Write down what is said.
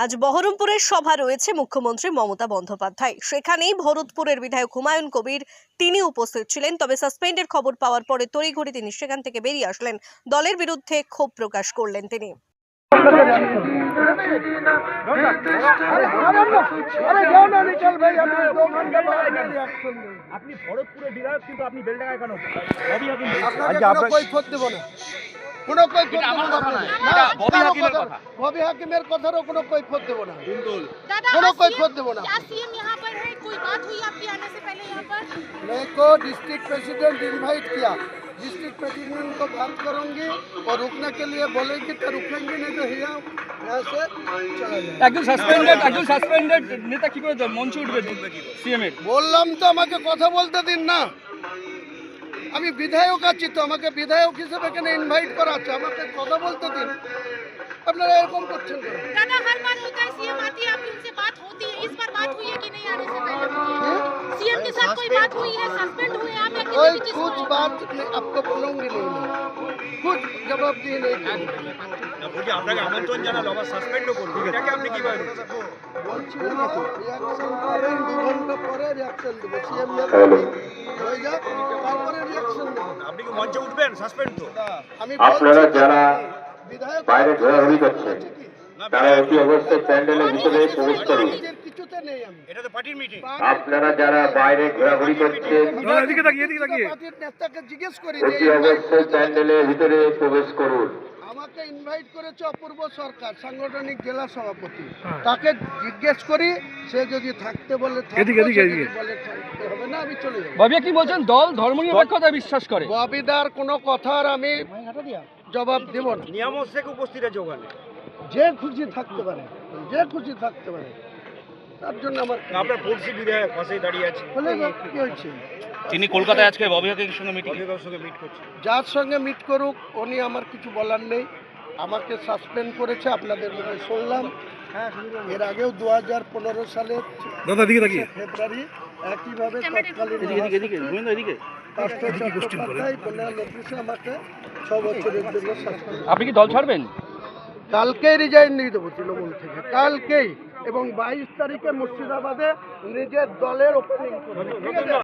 আজ বহরমপুরের সভা রয়েছে মুখ্যমন্ত্রী মমতা বন্দ্যোপাধ্যায়। সেখানেই ভরতপুরের বিধায়ক হুমায়ুন কবির তিনি উপস্থিত ছিলেন। তবে সাসপেন্ডের খবর পাওয়ার পরে তড়িঘড়ি তিনি সেখান থেকে বেরিয়ে আসলেন। দলের বিরুদ্ধে ক্ষোভ প্রকাশ করলেন তিনি। আপনি ভরতপুরের বিধায়ক, কিন্তু আপনি বেলডাঙ্গায় কেন? কোনো কৈফিয়ত দেব না। ববি হাকিমের কথারও কোনো কৈফিয়ত দেব না। কোনো কৈফিয়ত देव ना। सीएम यहाँ पर है, कोई बात हुई आपकी आने से पहले यहाँ पर? मेरे को डिस्ट्रिक्ट प्रेसिडेंट इनवाइट किया, डिस्ट्रिक्ट प्रेसिडेंट को बात करूंगी और रुकने के लिए बोलेंगे तो रुकेंगे, नहीं तो यहाँ से चला जाए। একজন সাসপেন্ডেড নেতা কি করে মঞ্চে উঠবে সিএম এর? বললাম তো আমাকে কথা বলতে দিন না। আমি বিধায়ক আছি, তো আমাকে বিধায়ক হিসেবে কেন ইনভাইট করা আছে? আমাকে কথা বলতে দিন। আপনারা এরকম করছেন কেন? दादा हर बार होता है, सीएम आती है, आपकी उनसे बात होती है, इस बार बात हुई है कि नहीं आने से पहले? सीएम के साथ कोई बात हुई है? सस्पेंड हुए आप या कोई किसी भी कुछ चीज बात नहीं, आपको बोलूंगी नहीं मैं। कुछ जवाब दिए नहीं दूंगी। বলছি আপনাকে আমন্ত্রণ জানালো, আবার সাসপেন্ডও করলো, এটাকে আপনি কিভাবে দেখছেন? বলছি না, রিয়াকশন করেন, 2 ঘন্টা পরে রিয়াকশন দেবো। সিএম হয়ে যাক, তারপরে রিয়াকশন দেবো। আপনি কি মঞ্চে উঠবেন? সাসপেন্ড তো। আমি আপনারা যারা বিধায়ক বাইরে ঘোরাঘুরি করছেন তারা অতি অবশ্যই প্যান্ডেলের ভিতরে প্রবেশ করুন। কিছুতে নেই আমি। এটা তো পার্টির মিটিং। আপনারা যারা বাইরে ঘোরাঘুরি করছেন পার্টির নেতাকে জিজ্ঞেস করি যে অতি অবশ্যই প্যান্ডেলের ভিতরে প্রবেশ করুন। আমাকে ইনভাইট করেছে অপূর্ব সরকার, সাংগঠনিক জেলা সভাপতি। তাকে জিজ্ঞেস করি, সে যদি থাকতে বলে থাকবে, যদি বলে থাকতে হবে না, আমি চলে যাব। বাবিয়া কি বলছেন? দল ধর্মনিরপেক্ষতায় বিশ্বাস করে। ববিদার কোনো কথার আমি জবাব দেব না। নিয়ম শেখ উপস্থিত আছে ওখানে। যে খুশি থাকতে পারে, যে খুশি থাকতে পারে, তার জন্য আমার আপনার পড়শি বিধায়ক পাশেই দাঁড়িয়ে আছে। বলে কি হয়েছে? তিনি কলকাতায় আজকে ববি হাকিমের সঙ্গে মিট করছেন। যার সঙ্গে মিট করুক, উনি আমার কিছু বলার নেই। আমাকে সাসপেন্ড করেছে, আপনাদের মধ্যে শুনলাম। এর আগেও 2015 সালের ফেব্রুয়ারি একইভাবে তৎকালীন চট্টোপাধ্যায় বন্যা নোটিশে আমাকে 6 বছরের জন্য সাসপেন্ড। আপনি কি দল ছাড়বেন? কালকেই রিজাইন দিয়ে দেবো তৃণমূল থেকে, কালকেই। এবং 22 তারিখে মুর্শিদাবাদে নিজের দলের ওপেনিং করবো। ঠিক আছে?